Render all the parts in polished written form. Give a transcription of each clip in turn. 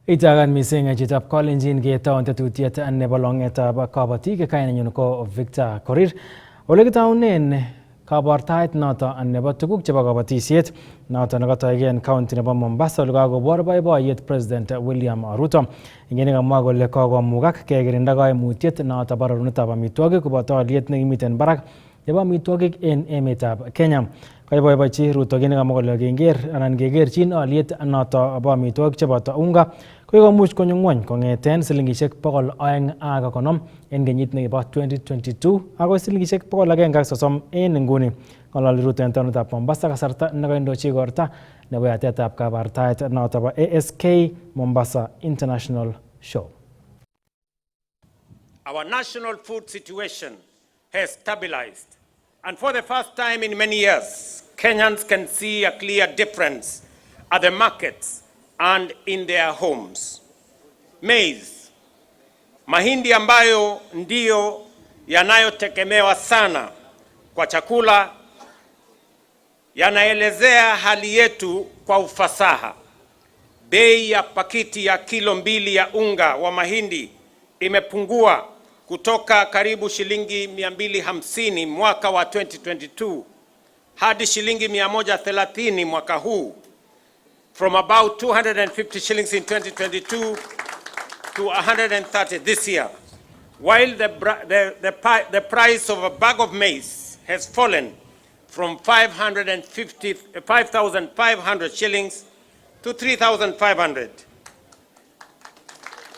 Itagan mising chitab Kolenjin ketaun tetutiet nebo longetab Kabotik kainenyin ko Victor Korir. Ole kitaunen kabartaet noto nebo tuguk chebo kabatisiet noto nekatoige en county nebo Mombasa ole kakobor boiboiyet President William Ruto. Ingine kamwa kole kokomugak kekirinda kaimutiet noto bararunetab amitwogik koboto aliet nekimiten barak nebo amitwogik en emetab Kenya. Koiboiboichi Ruto kine kamwa kole kegerchin aliet noto bo amitwogik cheboto unga koikomuch konyo ngwony kong'eten silingishek 250 en kenyit nebo 2022 agoi silingishek 130 en inguni. Ng'ololi Ruto en taonitab Mombasa kasarta nekoindochi igorta nebo yatetab kabartaet noto bo ASK Mombasa International Show. Our national food situation has stabilized, and for the first time in many years, Kenyans can see a clear difference at the markets and in their homes. Maize, mahindi ambayo ndiyo yanayotegemewa sana kwa chakula, yanaelezea hali yetu kwa ufasaha. Bei ya pakiti ya kilo 2 ya unga wa mahindi imepungua kutoka karibu shilingi 250 mwaka wa 2022 hadi shilingi 130 mwaka huu, from about 250 shillings in 2022 to 130 this year, while the price of a bag of maize has fallen from 5,500 shillings to 3,500.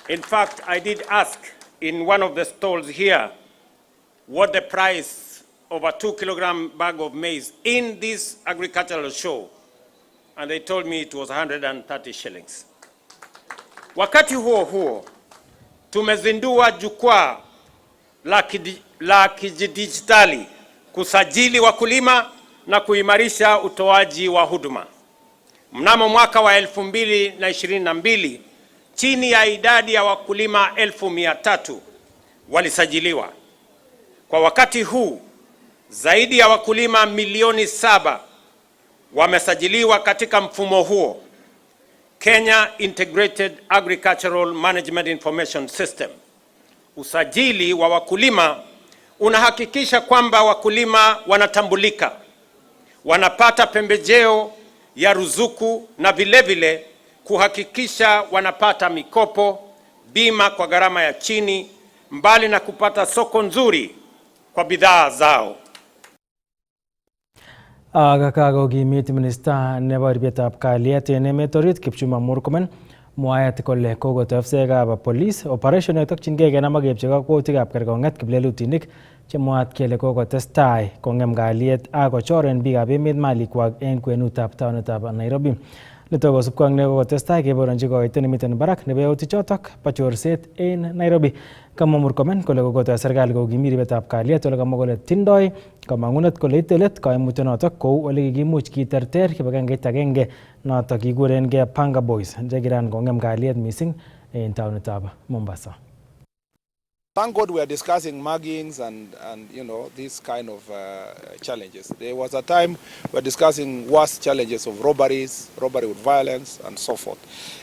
In fact, I did ask in one of the stalls here what the price of a 2-kilogram bag of maize in this agricultural show, and they told me it was 130 shillings. Wakati huo huo, tumezindua jukwaa la kidijitali kusajili wakulima na kuimarisha utoaji wa huduma. Mnamo mwaka wa 2022, chini ya idadi ya wakulima 1,300 walisajiliwa. Kwa wakati huu, zaidi ya wakulima milioni 7 wamesajiliwa katika mfumo huo, Kenya Integrated Agricultural Management Information System. Usajili wa wakulima unahakikisha kwamba wakulima wanatambulika, wanapata pembejeo ya ruzuku na vilevile kuhakikisha wanapata mikopo, bima kwa gharama ya chini, mbali na kupata soko nzuri kwa bidhaa zao. Kakokimit Minister nebo ribetab kalyet en emet orit Kipchumba Murkomen mwaet kole kokotofsekab police operation netokyingei kenam ak kepchei kakwautikab kerkong'et kiplelutinik chemwaat kele kokotestai kong'em kalyet ak kochoren biikab emet malikwak en kwenutab taonitab Nairobi. Nito kosubkei ak nekokotestai keboronji koitet nemiten barak nebo yautichotok bo chorset en Nairobi. Kamwa Murkomen kole kokotoi serikali kokimit ribetab kalyet ole kamwa kole tindoi kamang'unet kole ite let koimutyonotok kou ole kikimuch kiterter kibagengeit agenge notok kikurengei Panga Boys chekiran kong'em kalyet mising en taonitab Mombasa. Thank God we are discussing muggings and you know, these kind of challenges. There was a time we were discussing worse challenges of robbery with violence and so forth.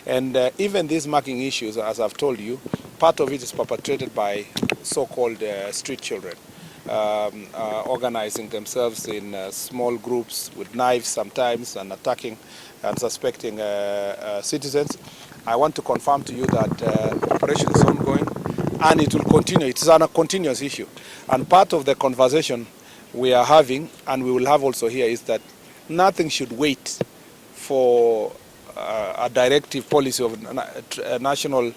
And even these mugging issues, as I've told you, part of it is perpetrated by so-called street children, organizing themselves in small groups with knives sometimes and attacking and suspecting citizens. I want to confirm to you that operation is ongoing. And it will continue. It is a continuous issue. And part of the conversation we are having, and we will have also here, is that nothing should wait for a directive policy of national,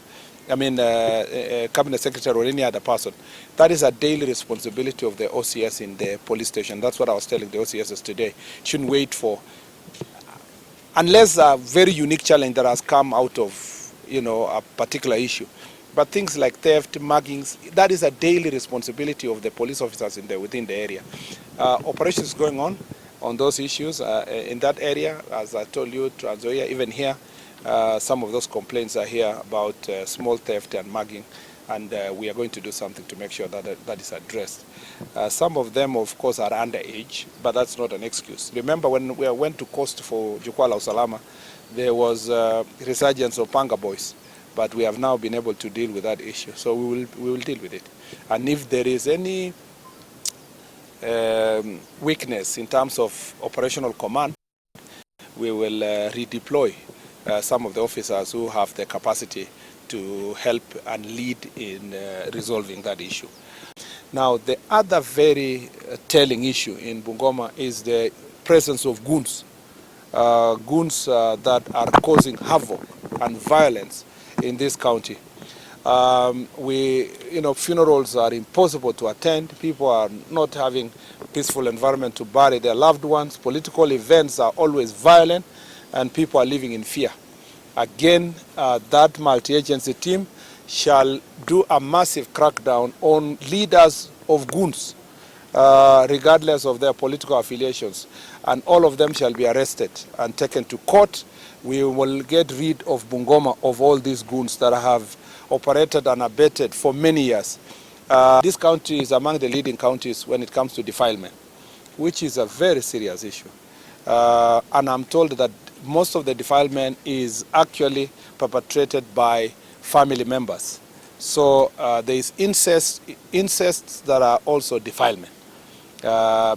cabinet secretary or any other person. That is a daily responsibility of the OCS in the police station. That's what I was telling the OCSs today. Shouldn't wait for, unless a very unique challenge that has come out of, a particular issue. But things like theft, muggings, that is a daily responsibility of the police officers within the area. Operations going on those issues in that area. As I told you, Trans Nzoia, even here, some of those complaints are here about small theft and mugging, and we are going to do something to make sure that that is addressed. Some of them, of course, are underage, but that's not an excuse. Remember when we went to Coast for Jukwaa la Usalama, there was resurgence of Panga Boys. but we have now been able to deal with that issue. So we will deal with it. And if there is any weakness in terms of operational command, we will redeploy some of the officers who have the capacity to help and lead in resolving that issue. Now, the other very telling issue in Bungoma is the presence of goons. Goons that are causing havoc and violence in this county. Funerals are impossible to attend. People are not having peaceful environment to bury their loved ones. Political events are always violent, and people are living in fear. Again, that multi-agency team shall do a massive crackdown on leaders of goons, regardless of their political affiliations, and all of them shall be arrested and taken to court. We will get rid of Bungoma of all these goons that have operated and abetted for many years. This county is among the leading counties when it comes to defilement, which is a very serious issue. And I'm told that most of the defilement is actually perpetrated by family members. So there is incest that are also defilement.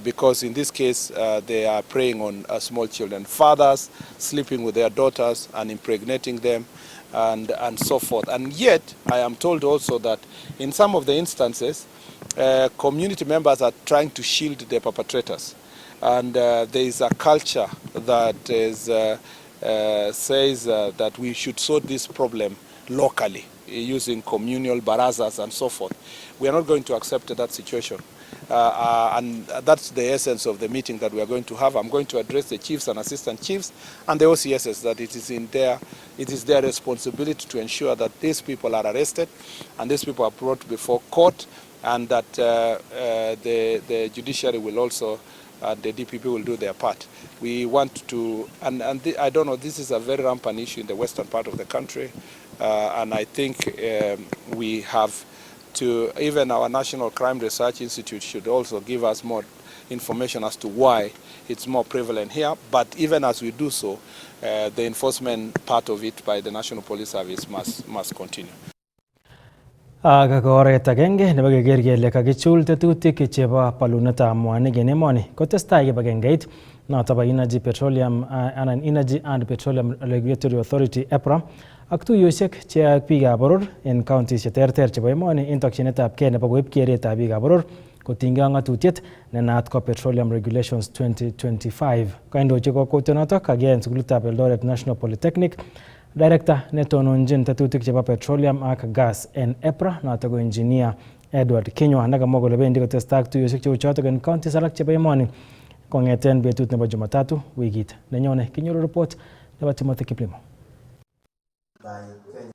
Because in this case, they are preying on small children, fathers sleeping with their daughters and impregnating them, and so forth. And yet, I am told also that in some of the instances, community members are trying to shield the perpetrators. And there is a culture that says that we should solve this problem locally, using communal barazas and so forth. We are not going to accept that situation. And that's the essence of the meeting that we are going to have. I'm going to address the chiefs and assistant chiefs and the OCSs that it is their responsibility to ensure that these people are arrested and these people are brought before court, and that the judiciary will also, the DPP will do their part. We want to, I don't know, this is a very rampant issue in the western part of the country, and I think we have to, even our National Crime Research Institute should also give us more information as to why it's more prevalent here. But even as we do so, the enforcement part of it by the National Police Service must continue. Kakoret agenge nebo keker kele kakichul tetutik chebo palunetab mwanik en emoni kotestai kibagengeit noton bo Energy Petroleum anan Energy and Petroleum Regulatory Authority EPRA ak tuiyosiek che ak biikab boror en counties cheterter chebo emoni en tokyinetab kee nebo koib keretab biikab boror kotinygei ak ng'atutiet ne naat ko Petroleum Regulations 2025. Kandochi kokwoutionotok kagiyai en sukulitab Eldoret National Polytechnic. Director netononjin tetutik chebo petroleum ak gas en EPRA noton ko engineer Edward Kinywa nekamwa kole bendi kotestai ak tuiyosiek cheu chotok en counties alak chebo emoni kong'eten betut nebo Jumatatu wikit nenyone. Kinyoru report nebo Timothy Kiplimo.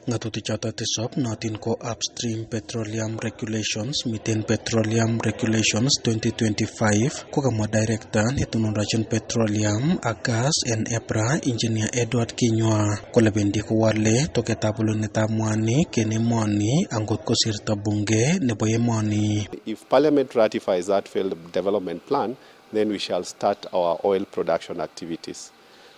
Ngatutik choton tisab notin ko Upstream Petroleum Regulations miten Petroleum Regulations 2025 ko kamwa director netononjin petroleum ak gas en EPRA engineer Edward Kinywa kole bendi kowale toketab bulunetab mwanik en emoni angot kosirto bunge nebo emoni. If Parliament ratifies that failed development plan, then we shall start our oil production activities.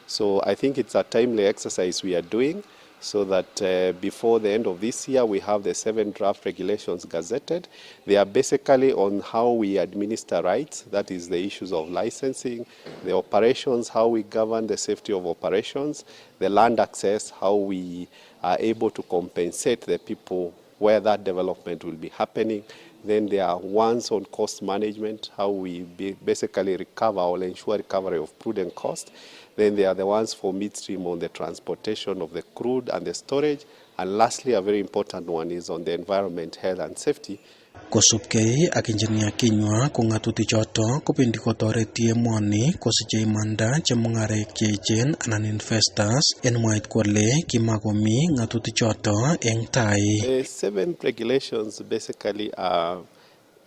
So I think it's a timely exercise we are doing, so that before the end of this year we have the 7 draft regulations gazetted. They are basically on how we administer rights, that is the issues of licensing, the operations, how we govern the safety of operations, the land access, how we are able to compensate the people where that development will be happening. Then there are ones on cost management, how we basically recover or ensure recovery of prudent cost. Then there are the ones for midstream on the transportation of the crude and the storage. And lastly, a very important one is on the environment, health and safety. Kosubkei ak engineer Kinywa ko ng'atutik choto kobendi kotoreti emoni kosiche imanda chemung'arek cheechen anan investors en mwaet kole kimakomi ng'atutik choto eng tai. The 7 regulations basically are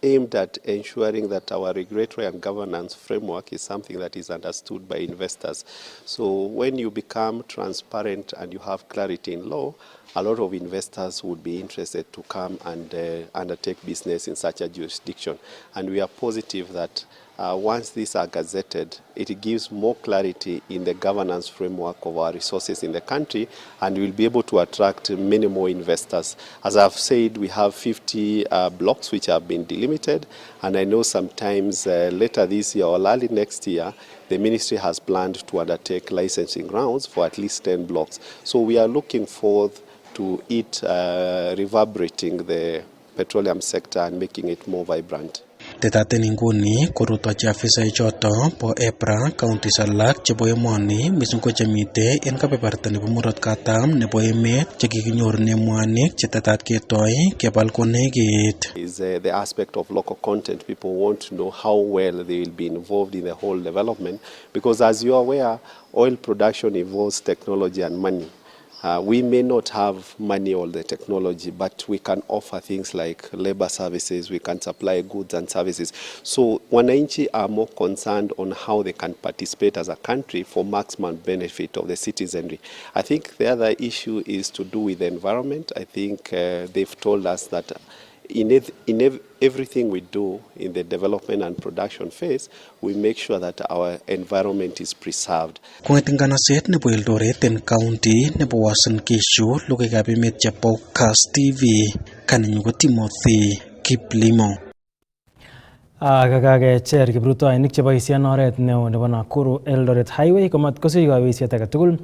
aimed at ensuring that our regulatory and governance framework is something that is understood by investors. So when you become transparent and you have clarity in law, a lot of investors would be interested to come and undertake business in such a jurisdiction. And we are positive that once these are gazetted, it gives more clarity in the governance framework of our resources in the country, and we'll be able to attract many more investors. As I've said, we have 50 blocks which have been delimited, and I know sometimes later this year or early next year, the ministry has planned to undertake licensing rounds for at least 10 blocks. So we are looking forward to it reverberating the petroleum sector and making it more vibrant. Tetaten inguni korutochi afisai choto po EPRA counties alak chebo emoni mising ko chemite en kebeberta nebo murot katam nebo emet chekikinyorune mwanik chetetat ketoi kebal konekit. Is the aspect of local content. People want to know how well they will be involved in the whole development, because as you are aware, oil production involves technology and money. We may not have money or the technology, but we can offer things like labor services, we can supply goods and services. So wananchi are more concerned on how they can participate as a country for maximum benefit of the citizenry. I think the other issue is to do with the environment. I think they've told us that in everything we do in the development and production phase, we make sure that our environment is preserved. Kung nganaset nebo Eldoret en county nebo Uasin Gishu, logoiwekab emet chebo Kass TV, kaninyu ko Timothy Kiplimo. Kakakecher kiprutoinik cheboisien oret neo nebo Nakuru Eldoret Highway komat kosich kaweisiet age tugul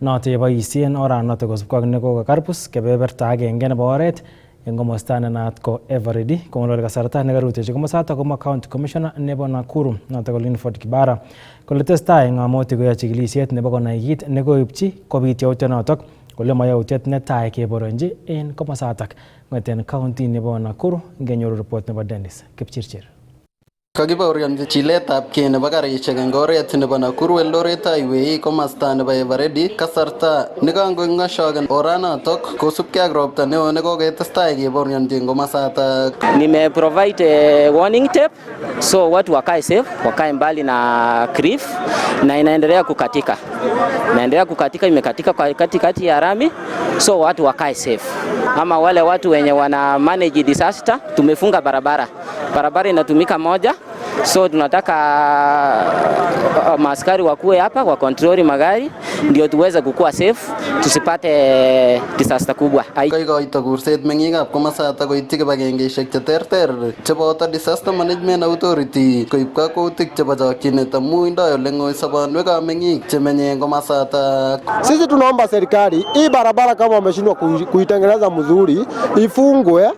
noto yeboisien oranoto kosubkei ak nekokakarbus kebeberta agenge nebo oret en komosta nenaat ko Everready kong'ololi kasarta nekarutechi komosato komwa County Commissioner nebo Nakuru noto ko Linford Kibara kole testai ng'amotik koyoe chikilisiet nebo konai kit nekoibchi kobit yautyonotok kole mayautiet netai keboronji en komosatak ng'eten county nebo Nakuru ngenyoru report nebo Dennis Kipchirchir. Kakibaorionji chiletabgei nebo karisiek eng oret nebo Nakuru Eldoret Highway komosta nebo Everready kasarta nekangong'oshoken oranotok kosubkei ak ropta neo nekoketestai kebaorionji eng komosatak. Nime provide warning tape so watu wakae safe, wakae mbali na cliff na inaendelea kukatika. Imekatika kwa katikati ya rami, so watu wakae safe. Ama wale watu wenye wana manage disaster, tumefunga barabara. Barabara inatumika moja, so tunataka maaskari wakuwe hapa kwa control magari ndio tuweze kukua safe, tusipate disaster kubwa. Kaikoito kurset meng'ikab komosata koityi kibagengeisiek cheterter cheboto Disaster Management Authority koib kakwautik chebo chokchinet amu indoi ole ng'oi sobonwekab meng'ik chemenye eng komosata. Sisi tunaomba serikali hii barabara kama wameshindwa kuitengeneza mzuri ifungwe,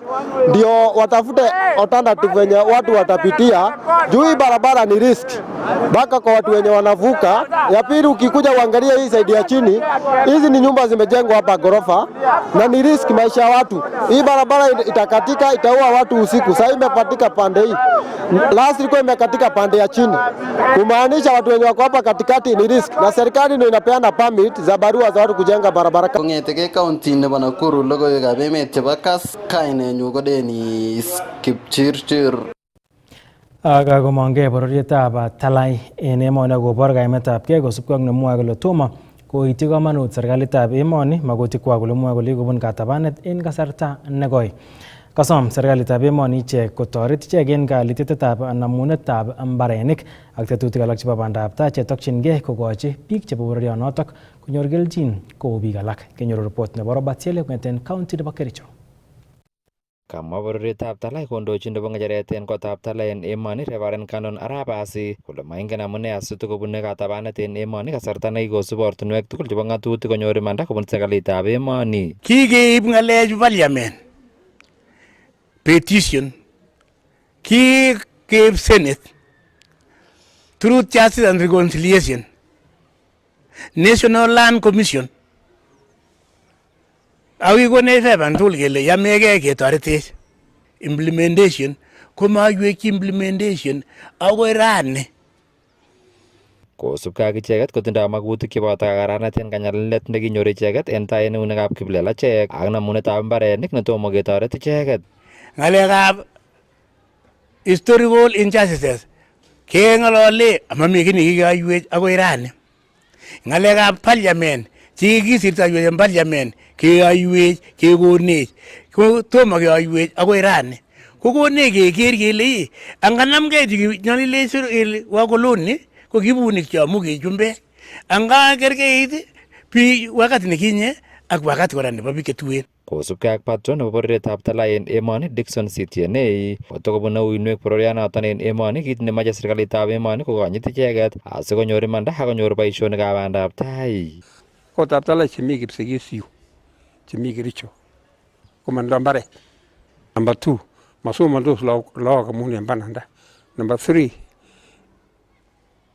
ndio watafute alternative wenye watu watapitia. Juu hii barabara ni risk mpaka kwa watu wenye wanavuka. Ya pili, ukikuja uangalia hii side ya chini, hizi ni nyumba zimejengwa hapa gorofa na ni risk maisha ya watu. Hii barabara itakatika, itaua watu usiku. Sasa imepatika pande hii, last ilikuwa imekatika pande ya chini, kumaanisha watu wenye wako hapa katikati ni risk, na serikali ndio inapeana permit za barua za watu kujenga barabara. Kong'eteke county nebo Nakuru, logoiwekab emet chebo Kass, kainenyu ko Dennis Kipchirchir. Kakomongei bororietab Talai en emoni akobor kaimetabgei kosubkei ak nemwoe kole tomo koityi komonut serikalitab emoni magutikkwak kole mwoe kole kobun katabanet en kasarta nekoi. Kasom serikalitab emoni ichek kotoret ichek en kalitetetab namunetab mbarenik ak tetutik alak chebo bandab tai chetokchingei kokochi biik chebo bororionotok konyor kelchin kou biik alak. Kenyoru report nebo Robert Siele kong'eten county nebo Kericho. Kamwa bororietab Talai kondochin nebo ng'echeret en kotab Talai en emoni Reverend Canon Arap Asi kole maingen amune asitikobune katabanet en emoni kasarta nekikosub ortinwek tugul chebo ng'atutik konyor imanda kobun serikalitab emoni. Kikeib ng'alechu parliament, petition, kikeib Senate, Truth, Justice and Reconciliation, National Land Commission. Akikonech feban tugul kele yamegei ketoretech. Implementation komaywekyi implementation akoi rani. Kosubkei ak icheket kotindoi magutik cheboto kakaranet en kanyalilet nekinyor icheket en tai en eunekab kiplelachek ak namunetab mbarenik netomo ketoret icheket. Ng'alekab historical injustices keng'olole amami kiy nekikeyoiwech akoi rani. Ng'alekab parliament chekikisirtoiwech en parliament keyoiwech kekonech tomo keyoiwech akoi rani. kokone keker kele anganamgei nyalile kele wakoloni ko kibunik chamu ke chumbek anga kerkeit bi wakati nekinye ak wakati kora nebo biik chetuen. Kosubkei ak patron nebo bororietab Tala en emoni Dickson Sitienei kotokobune uinwek bororianoton en emoni kit nemoche serikalitab emoni kokonyit icheket asikonyor imanda ak konyor boisionikab bandab tai. Kotab Tala chemi Kipsigis yu chemi Kericho komanda mbaret. Number 2 masomandos lagok amun en bananda. Number 3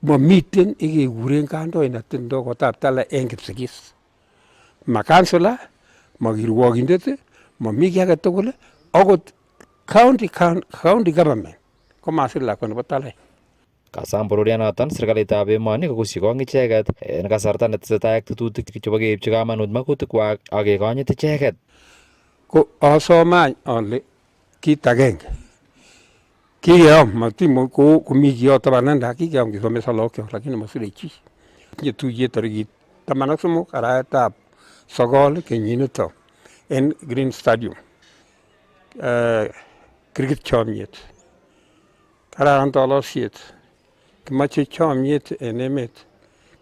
momiten ikekuren kandoinatet nebo kotab Tala en Kipsigis. Ma kansela, ma kirwokindet, mami kiy age tugul, akot county government komasir lakwa nebo Tala. Kasam bororianoton serikalitab emoni kokusyi kong icheket en kasarta netesetai ak tetutik chebo keipchi kamanut makutikwak ak kekonyit icheket. Ko asomany ale kit agenge kikeyom matimo komi kiyoto bananda kikeyom kisomesa lagokyok lakini masire chi. Tinye tuyet tarikit 13 arawetab 9 kenyinito en Green Stadium cricket chomyet kararan tolosiet kimache chomyet en emet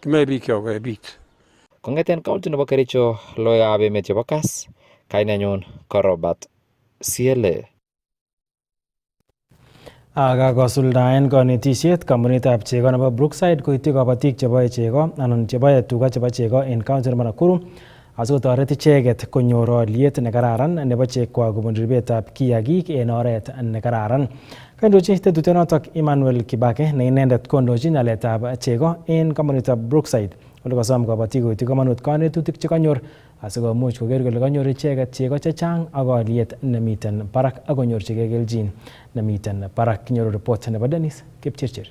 kimache bikyok kebit. Kong'eten kaunti nebo Kericho logoiwekab emet chebo Kass, kainenyun ko Robert Siele. Kakosuldaen konetisiet kampunitap chego nebo Brookside koityi kabatik cheboe chego anan cheboe tuga chebo chego en kaunti nebo Nakuru asikotoret icheket konyor oliet nekararan nebo chekwak kobun ribetab kiagik en oret nekararan. Kandochi tetutyonoton Emmanuel Kibake ne inendet kondochin aletab chego en kampunitab Brookside ole kosom kabatik koityi komonut konetutik chekanyor asikomuch koker kole kanyor icheket chego chechang ak oliet nemiten barak ak konyorchigei kelchin nemiten barak. Kinyoru report nebo Dennis Kipchirchir.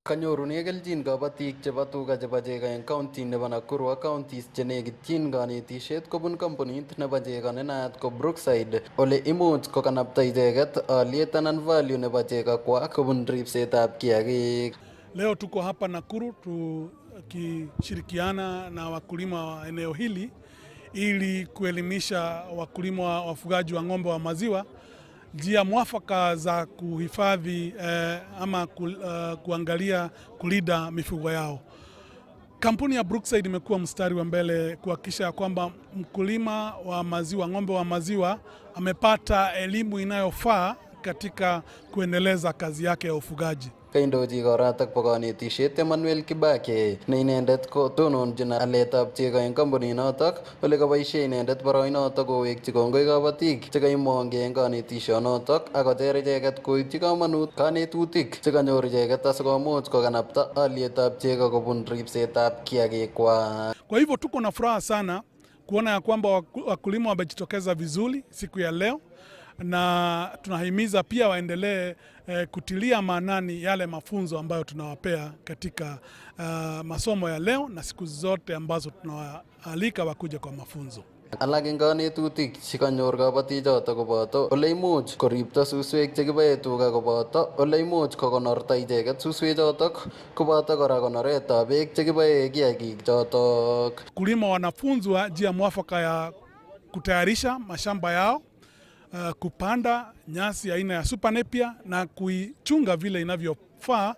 Kanyorune kelchin kabatik chebo tuga chebo chego en county nebo Nakuru ak counties chenekityin kanetisiet kobun kampunit nebo chego nenaat ko Brookside ole imuch kokanapta icheket oliet anan value nebo chego kwak kobun ripsetab kiagik. Leo tuko hapa Nakuru tukishirikiana na wakulima wa eneo hili ili kuelimisha wakulima wa wafugaji wa ng'ombe wa maziwa njia mwafaka za kuhifadhi ama kuangalia kulinda mifugo yao. Kampuni ya Brookside imekuwa mstari wa mbele kuhakikisha kwamba mkulima wa maziwa, ng'ombe wa maziwa amepata elimu inayofaa katika kuendeleza kazi yake ya ufugaji. Kaindochi koratak bo kanetisiet Emmanuel Kibake ne inendet ko tononchin aletab chego en kampuninotok ole kaboisie inendet boroinotok kowekchi kongoi kabatik chekaimong'e en kanetisionotok ak kocher icheket koityi kamanut kanetutik chekanyor icheket asikomuch kokanapta alietab chego kobun ripsetab kiagikwak. Kwa hivyo tuko na furaha sana kuona ya kwamba wakulima wamejitokeza vizuri siku ya leo, na tunahimiza pia waendelee kutilia maanani yale mafunzo ambayo tunawapea katika masomo ya leo na siku zote ambazo tunawaalika wakuja kwa mafunzo. Alak en kanetutik chekanyor kabatichoto koboto ole imuch koripto suswek chekiboe tuga koboto ole imuch kokonorta icheket suswechotok koboto kora konoretab beek chekiboe kiagik chotok. Kulima wanafunzwa njia mwafaka ya kutayarisha mashamba yao, kupanda nyasi aina ya super napier na kuichunga vile inavyofaa.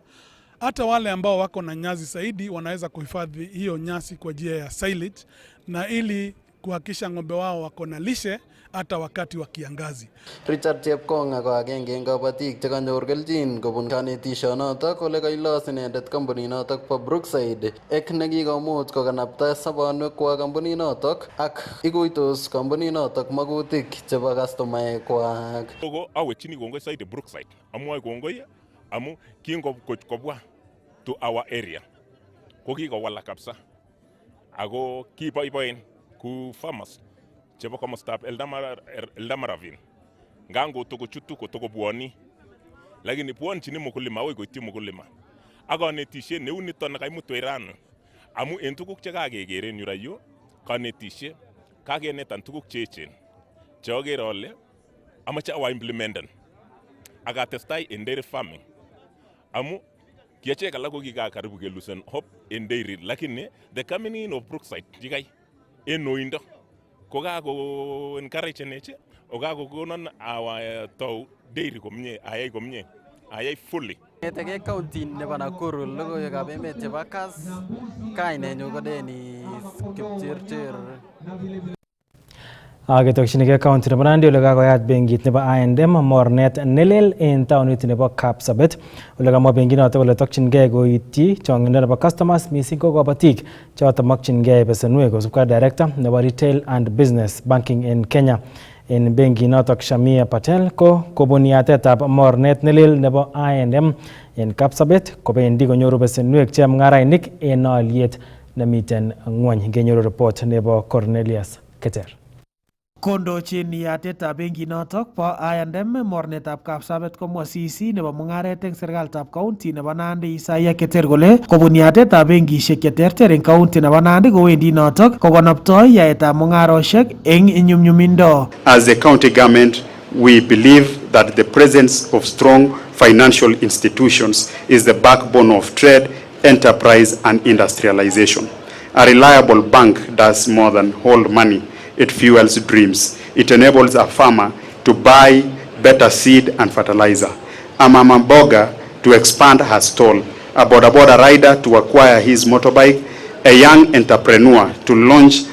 Hata wale ambao wako na nyasi zaidi wanaweza kuhifadhi hiyo nyasi kwa njia ya silage na ili kuhakikisha ng'ombe wao wako na lishe hata wakati wa kiangazi. Richard Chepkonga ko agenge en kabatik chekanyor kelchin kobun kanetisionotok ole kailos inendet kampuninotok bo Brookside ek nekikomuch kokanapta sobonwekwak kampuninotok ak ikuitos kampuninotok makutik chebo kastomaekwak. Awekchini kongoi zaidi Brookside, amwoe kongoi amu kingobwa to our area ko kikowalak kabisa ako kiboiboen ku farmers chebo komostab Eldamaravine ngango tokochutu kotokobwoni lakini bwonchini mkulima akoi koityi mkulima ak kanetisiet neu niton nekaimutwech rani amu en tuguk chekakekere en yurayu kanetisiet kakenetan tuguk cheechen cheakere ale amache awa implementen akatestai en dairy farming amu kiachek alak ko kikakaribu kelusen hope in dairy lakini the coming in of Brookside jikai en noindo ko kako encourage neche o kako konon awa tau dairy komye, ayai komye, ayai fully. Ng'etegei county nebo Nakuru logoiwekab emet chebo Kass kainenyu ko Dennis Kipchirchir. Ketokchinigei county nebo Nandi ole kakoyat benkit nebo I&M mornet nelel en taonit nebo Kapsabet ole kamwa benkinoto kole tokchingei koityi chong'indo nebo customers missing ko kabatik choto mokchingei besenwek kosubkei director nebo retail and business banking in Kenya en benkinoto Shamia Patel ko kobun yatetab mornet nelel nebo I&M en Kapsabet kobendi konyoru besenwek chemung'arainik en aliet nemiten ng'wony. Ngenyoru report nebo Cornelius Keter. Kondochin yatetab benkinotok bo I&M mornetab Kapsabet komwa CC nebo mung'aret eng serikalitab county nebo Nandi Isaiah Keter kole kobun yatetab benkishek cheterter eng county nebo Nandi kowendi notok kokonoptoi yaetab mung'aroshek eng nyumnyumindo. As the county government, we believe that the presence of strong financial institutions is the backbone of trade, enterprise and industrialization. A reliable bank does more than hold money. It fuels dreams. It enables a farmer to buy better seed and fertilizer, a mama mboga to expand her stall, a boda boda rider to acquire his motorbike, a young entrepreneur to launch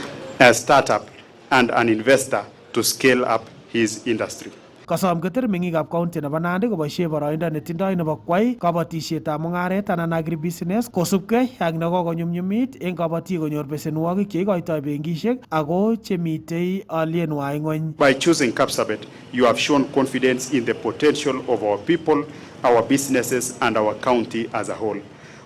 a startup, and an investor to scale up his industry. Kasom Keter meng'ikab county nebo Nandi koboisie boroindo netindoi nebo kwai kabatisietab mung'aret anan agribusiness kosubkei ak nekokonyumnyumit eng kabatik konyor besenwogik cheikoitoi benkishek ako chemitei alienwa ng'ony. By choosing Kapsabet, you have shown confidence in the potential of our people, our businesses, and our county as a whole.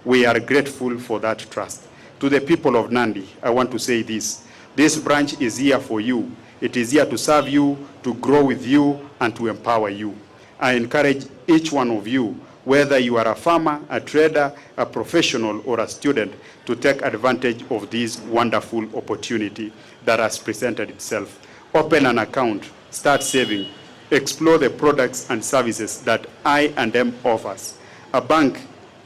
We are grateful for that trust. To the people of Nandi, I want to say this. This branch is here for you. It is here to serve you, to grow with you, and to empower you. I encourage each one of you, whether you are a farmer, a trader, a professional, or a student, to take advantage of this wonderful opportunity that has presented itself. Open an account, start saving, explore the products and services that I&M offers. A bank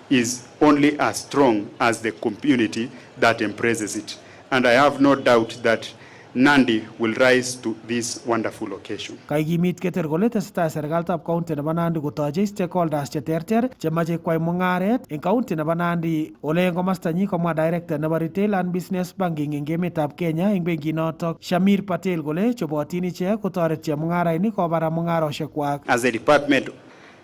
is only as strong as the community that embraces it. And I have no doubt that Nandi will rise to this wonderful occasion. Kaikimit Keter kole tesetai serikalitab county nebo Nandi kotoche stakeholders cheterter chemache kwai mung'aret eng county nebo Nandi ole eng komostanyi komwa director nebo retail and business banking eng emetab Kenya eng benkinotok Shamir Patel kole chobotin ichek kotoret chemung'arainik kobara mung'aroshekwak. As the department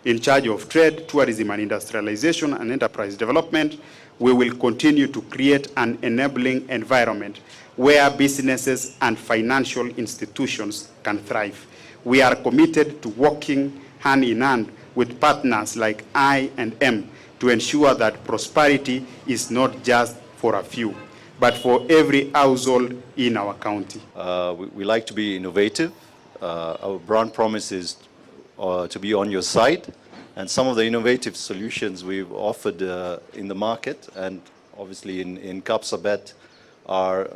in charge of trade, tourism and industrialization and enterprise development, we will continue to create an enabling environment where businesses and financial institutions can thrive. We are committed to working hand in hand with partners like I&M to ensure that prosperity is not just for a few, but for every household in our county. We like to be innovative. Our brand promise is to be on your side. And some of the innovative solutions we've offered in the market and obviously in Kapsabet are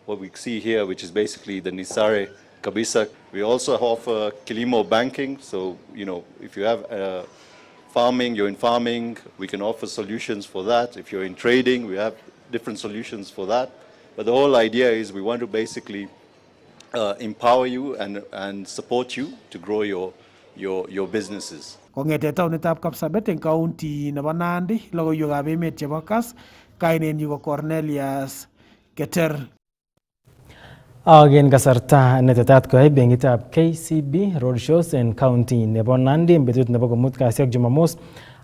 what we see here, which is basically the Nisare Kabisa. We also offer Kilimo banking. So, you know, if you have farming, you're in farming, we can offer solutions for that. If you're in trading, we have different solutions for that. But the whole idea is we want to basically empower you and support you to grow your businesses. Kong'ete taonitab Kapsabet eng county nebo Nandi, logoiwekab emet chebo Kass, kainenyu ko Cornelius Keter. En kasarta netetat koyai benkitab KCB roadshows en county nebo Nandi en betut nebo komut kasi ak Jumamos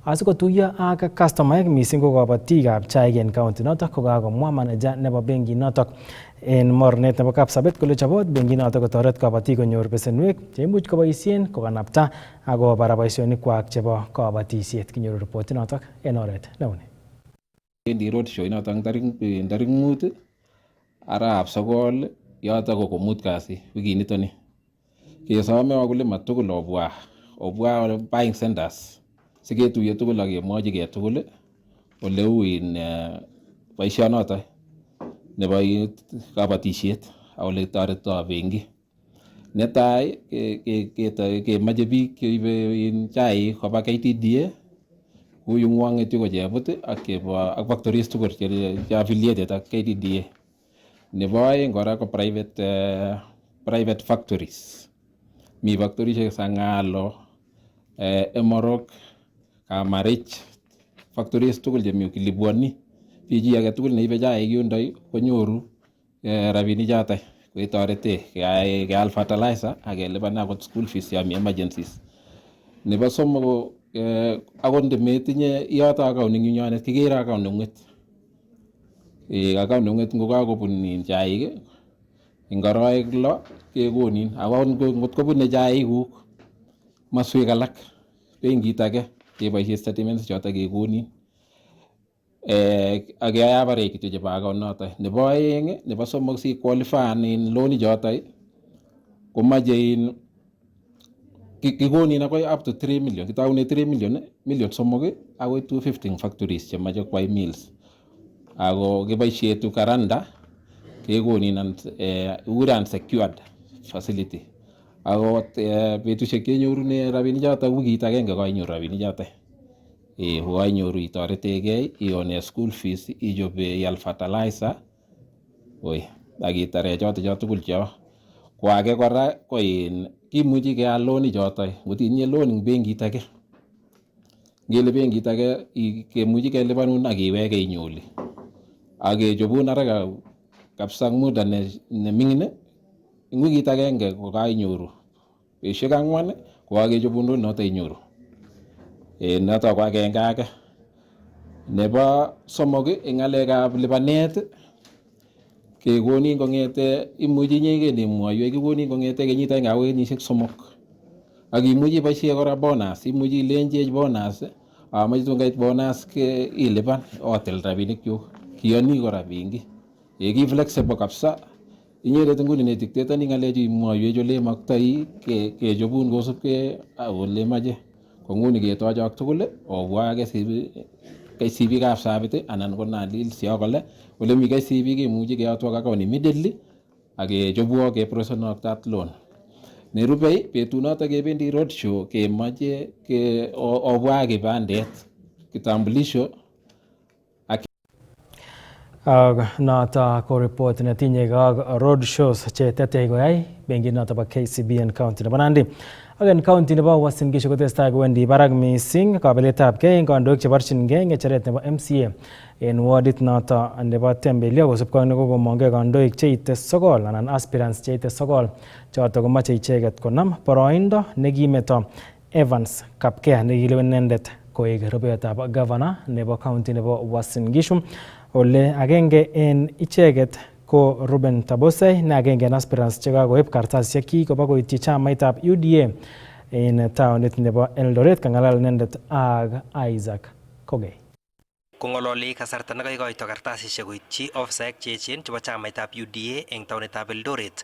asikotuiyo ak customaek missing ko kabatikab chaik en county notok kokakomwa manager nebo benkinotok en mornet nebo Kapsabet kole chobot benkinotok kotoret kabatik konyor besenwek cheimuch koboisien kokanapta ak kobara boisionikwak chebo kabatisiet. Kinyoru reportinotok en oret neuni. Bendi roadshow inotok tarik 5 arap 9 yotok ko komut kasi wikinito ni. Kesome wakulima tugul obwa buying centers siketuiye tugul ak kemwochigei tugul ole uin boisionotok nebo kabatisiet ak ole toretito benki. Netai kemoche biik cheibe chaik koba KTDA kuyu ngwong'et ko chebut ak factories tugul che affiliated ak KTDA. Nebo aeng kora ko private factories. Mi factories Sangalo Emorok, Kamarich, factories tugul chemi Kilibwoni, PG age tugul neibe chaik yundoi konyoru rabinik choto koitorete keal fertilizer ak kelipan akot school fees yami emergencies. Nebo somok ko akot ndemetinye yoto account neng'ung'onet kikere account neng'ung'et. Account neng'ung'et ngokakobun chaik eng arawek 6 kekonin. Ako ngot kobune chaikuk maswek alak benkit age keboishe statements choto kekonin. Ak keyoe average kityo chebo account noto. Nebo aeng, nebo somok si qualify loan choto komache kikonin akoi up to 3 million. Kitaune 3 million, million somok akoi 250 factories chemache kwai meals. Ako kiboishe tu karanda kekonin kikure unsecured facility. Ako betusiek kenyorune rabinik choto wikit agenge kainyoru rabinik choto. Kokainyoru itoretegei, ione school fees, ichobe ial fertilizer, ak itare choto tugul cho. Ko age kora ko kimuchi keal loan choto. Ngotinye loan eng benkit age, ngele benkit age kemuchi kelipanun ak iwege inyoli. Ak kechobun haraka kabisa muda ne ming'in, eng wikit agenge kokainyoru. Betusiek 4 kokakechobun loan noto inyoru. Noto ko agenge age. Nebo somok eng ng'alekab lipanet kekonin kong'ete imuchi inyegei nemwoiwech kikonin kong'ete kenyit agenge akoi kenyisiek 3. Ak imuchi iboisie kora bonus, imuchi ilenjech bonus amache tun kait bonus ilipan otil rabinik chuk. Kiyoni kora benki. Ki flexible kabisa. Inyeket nguni ne dictatoni ng'alechu imwoiwech ole maktoi kechobun kosubkei ak ole mache. Ko nguni ketochok tugul obwa KCB Kapsabet anan ko Nandi sio kole ole mi KCB kemuchi keyotwok account immediately ak kechobwok keprocessenok that loan. Nerubei betunoto kebendi road show kemache obwa kibandet, kitambulisho ak noto ko report netinye ak road shows che tetei koyai benkit noto bo KCB en county nebo Nandi. Ak en county nebo Uasin Gishu kotestai kowendi barak mising kabeletabgei eng kandoik cheborchingei ng'echeret nebo MCA en wardit noto nebo Tembelio kosubkei ak nekokomongei kandoik cheite 9 anan aspirants cheite 9 choto komache icheket konam boroindo nekimeto Evans Kapkea nekilewen inendet koek rupeyotab governor nebo county nebo Uasin Gishu. Ole agenge en icheket ko Ruben Tabosei ne agenge en aspirants chekakoib kartasisiek koba koityi chamaitab UDA en taonit nebo Eldoret kang'alal inendet ak Isaac Kogei. Kong'ololi kasarta nekaikoito kartasisiek koityi ofisaek cheechen chebo chamaitab UDA eng taonitab Eldoret,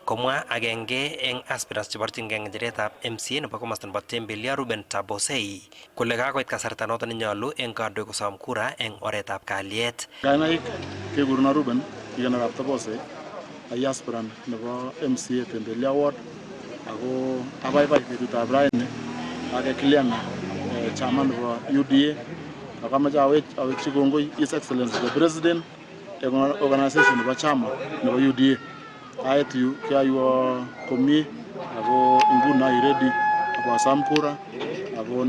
komwa agenge eng aspirants cheborchingei ng'echeretab MCA nebo komosta nebo Tembelia Ruben Tabosei kole kakoit kasarta noto nenyolu eng kandoik kosom kura eng oretab kalyet. Kainaik kekuruno Ruben Arap Tabosei ai aspirant nebo MCA Tembelia Ward ako abaibai betutab raini akekilian chairman nebo UDA akamache awekchi kongoi His Excellency the President eng organization nebo chama nebo UDA. Ait yu kiaywo komie ako nguno ready akosom kura ako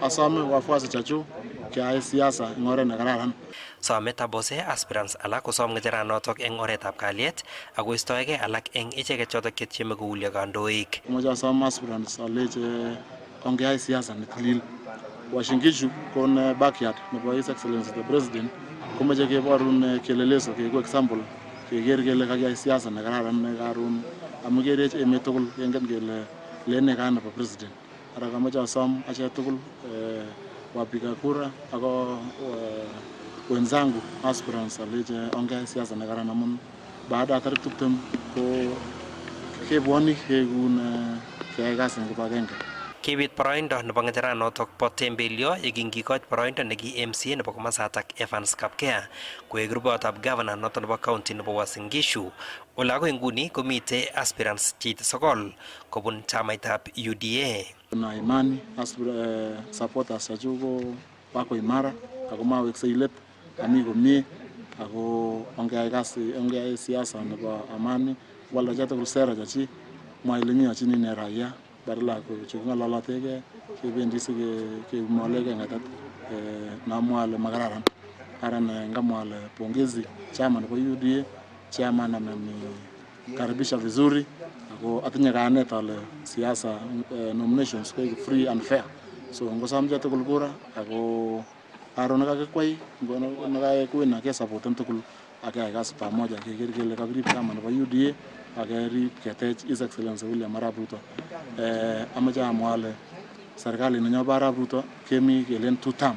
asome wafuasi chachu keyai siasa eng oret nekararan. Some Tabosei aspirants alak kosom ng'echeranotok eng oretab kalyet ako istoegei alak eng icheket chotok chetieme koulyo kandoik. Moche asom aspirants aleche ongeyai siasa netilil. Uasin Gishu kon backyard nebo His Excellency the President komoche keborun kieleleso keiku example keker kele kakiyai siasa nekararan nekaron amu kerech emet tugul kengen kele lene kaa nebo president. Ara kamoche asom achek tugul wapiga kura ako wenzangu aspirants aleche ongeyai siasa nekararan amun baada ya tarik 20 ko kebwoni kekun keyai kasi eng kibagenge. Kibit boroindo nebo ng'echeranotok bo Tembelio yekingikoch boroindo neki MCA nebo komasatak Evans Kapkea koek rupeyotab governor noto nebo county nebo Uasin Gishu. Ole agoi nguni komite aspirants cheite 9 kobun chamaitab UDA. Na imani supporters chachu ko wako imara ako maweksei let ami komie ako ongeyai siasa nebo amani wala chato sera chachi mwaile mi achini ne raia badala ko ching'ololotegei kebendi sikemwolege ngatat namwa ale makararan aran ngamwa ale pongezi chama nebo UDA chairman amenikaribisha vizuri ako atinye kayanet ale siasa nominations ko free and fair so ngosam ja tugul kura ako aro nakakikwai nakakwina ke supporten tugul akayai kasi pamoja keker kele kakirib chama nebo UDA akerib ketech His Excellency William Arap Ruto amache amwa ale serikali nenyo bo Arap Ruto kemi kelen two term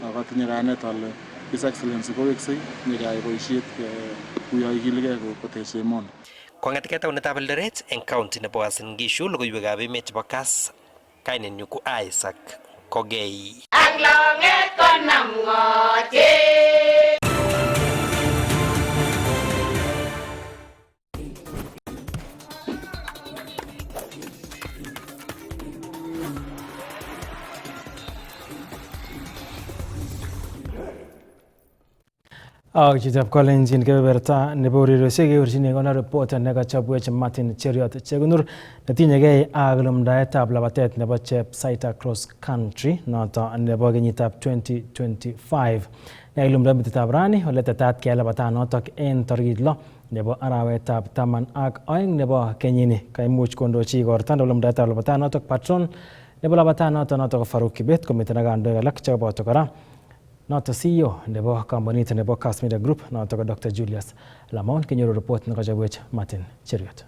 akatinye kayanet ale His Excellency koweksei nyikayai boisiet kuyo ikiligei kotech emoni. Kong'etkei taunetab Eldoret eng county nebo Uasin Gishu, logoiwekab emet chebo Kass, kainenyu ko Isaac Kogei. Ak longet konam ng'oche. Chitab Kolenjin kebeberta nebo ureriosiek keurchini kona report nekachobwech Martin Cheriot Chekunur netinyegei ak lumdaetab labatet nebo Chepsaita Cross Country noto nebo kenyitab 2025. Nekilumda metitab rani ole tetat keyai labatanotok en tarikit 6 nebo arawetab 12 nebo kenyini. Kaimuch kondochi igorta nebo lumdaetab labatanotok patron nebo labatanotok notok ko Farouk Kibet komiten ak kandoik alak cheboto kora noto CEO nebo kampunit nebo Kass Media Group noto ko Dr. Julius Lamon kenyoru report nekachobwech Martin Cheriot.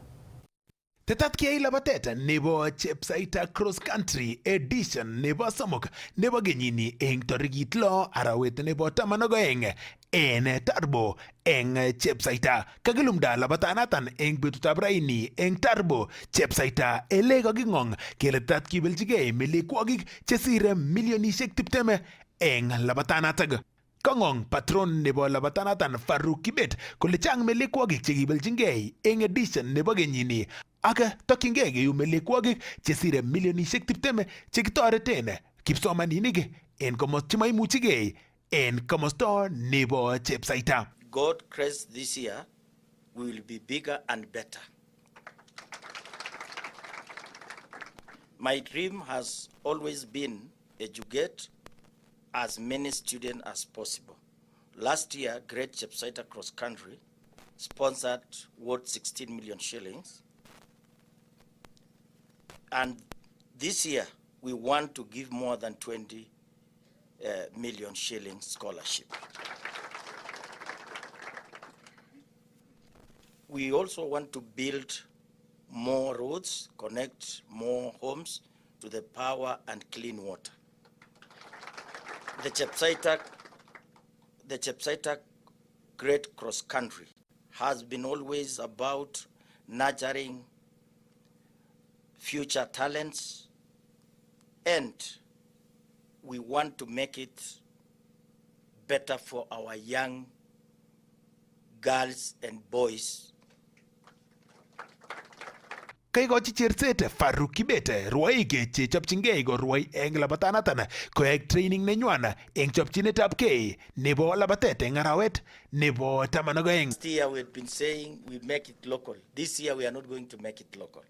Tetat kiyai labatet nebo Chepsaita Cross Country edition nebo somok nebo kenyini eng tarikit 6 arawet nebo 12 en Tarbo eng Chepsaita. Kakilumda labatanatan eng betutab raini eng Tarbo Chepsaita ele kaking'ong kele tetat kibeljigei melekwokik chesire milionishek 20 eng labatanatak. Kang'ong patron nebo labatanatan Farouk Kibet kole chang melekwokik chekibeljingei eng edition nebo kenyini ak tokyingei keyum melekwokik chesire milionishek 20 chekitoreten kipsomaninik en komos chemaimuchigei en komosto nebo Chepsaita. God grace this year will be bigger and better. My dream has always been educate as many students as possible. Last year, Great Chepsaita Cross Country sponsored worth 16 million shillings. And this year, we want to give more than 20 million shillings scholarship. We also want to build more roads, connect more homes to the power and clean water. The Chepsaita Great Cross Country has been always about nurturing future talents, and we want to make it better for our young girls and boys. Kaikochi cherset Farouk Kibet rwoik chechopchingei korwoi eng labatanatan koek training nenywan eng chopchinetab kei nebo labatet eng arawet nebo 12. Last year we had been saying we make it local. This year we are not going to make it local.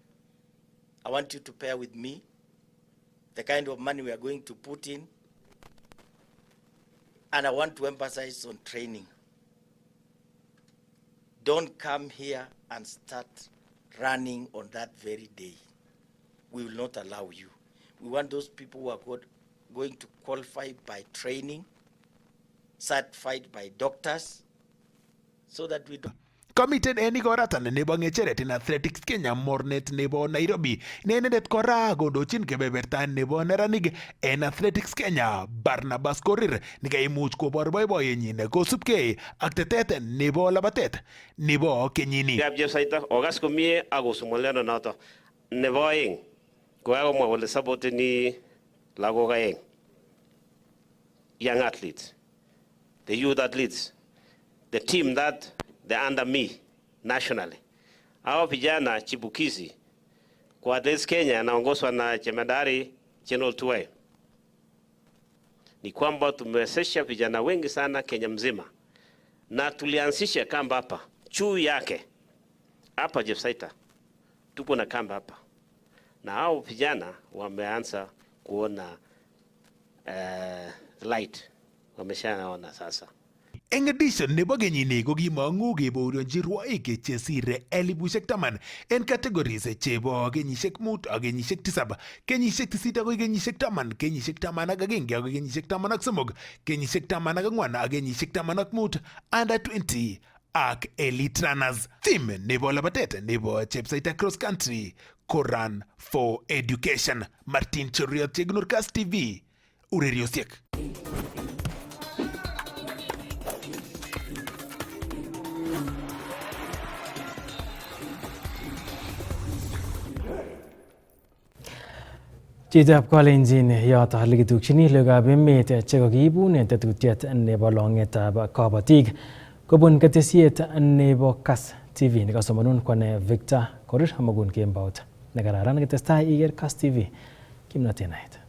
I want you to pair with me the kind of money we are going to put in, and I want to emphasize on training. Don't come here and start running on that very day. We will not allow you. We want those people who are going to qualify by training, certified by doctors, so that we don't. Committed eni koratan nebo ngecheret in Athletics Kenya mornet nebo Nairobi. Nenendet kora kondochin kebeberta nebo neranik en Athletics Kenya Barnabas Korir nekaimuch kobor boiboiyenyin kosubkei ak tetet nebo labatet nebo kenyini. Gab Chepsaita ogas komie akosumoleno noto. Nebo aeng kokakomwa kole supporteni lagok aeng. Young athletes, the youth athletes, the team that they're under me nationally. Hao vijana chipukizi kwa Athletics Kenya naongozwa na Jemedari General Tuwe. Ni kwamba tumewezesha vijana wengi sana Kenya mzima, na tulianzisha kamba hapa juu yake hapa Chepsaita. Tupo na kamba hapa na hao vijana wameanza kuona light, wameshaona sasa. Eng edition nebo kenyini ko kimangu kebaorionji rwoik chesire 10,000 en categories chebo kenyisiek 5 ak kenyisiek 7, kenyisiek 8 akoi kenyisiek 10, kenyisiek 11 akoi kenyisiek 13, kenyisiek 14 ak kenyisiek 15, under 20 ak elite runners. Theme nebo labatet nebo chepsaita cross country ko Run for Education. Martin Choriot, Chegunur, Kass TV, ureriosiek. Chitab Kalenjin yoto olekitukchini lagokab emet chekakiibun tetutiet nebo longetab Kabotik kobun ketesiet nebo Kass TV nekasomanun kwane Victor Korir amakun kembout nekararan ketestai iker Kass TV kimnatet naet.